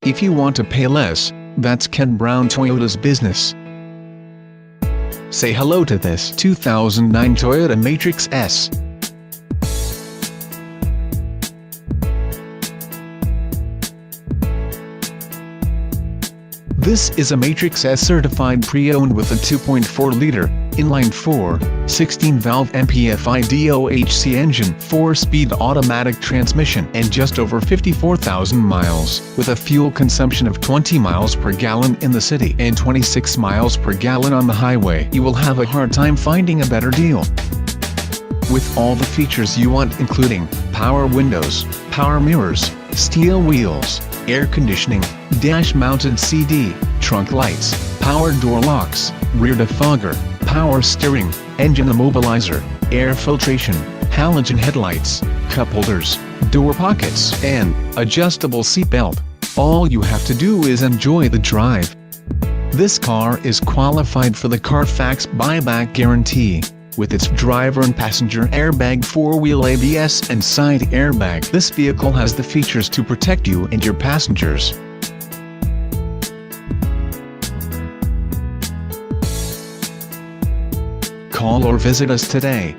If you want to pay less, that's Ken Brown Toyota's business. Say hello to this 2009 Toyota Matrix S. This is a Matrix S certified pre-owned with a 2.4-liter, inline-4, 16-valve MPFI DOHC engine, 4-speed automatic transmission, and just over 54,000 miles, with a fuel consumption of 20 miles per gallon in the city and 26 miles per gallon on the highway. You will have a hard time finding a better deal. With all the features you want, including power windows, power mirrors, steel wheels, air conditioning, dash-mounted CD, trunk lights, power door locks, rear defogger, power steering, engine immobilizer, air filtration, halogen headlights, cup holders, door pockets, and adjustable seat belt, all you have to do is enjoy the drive. This car is qualified for the Carfax buyback guarantee. With its driver and passenger airbag, 4-wheel ABS and side airbag, this vehicle has the features to protect you and your passengers. Call or visit us today.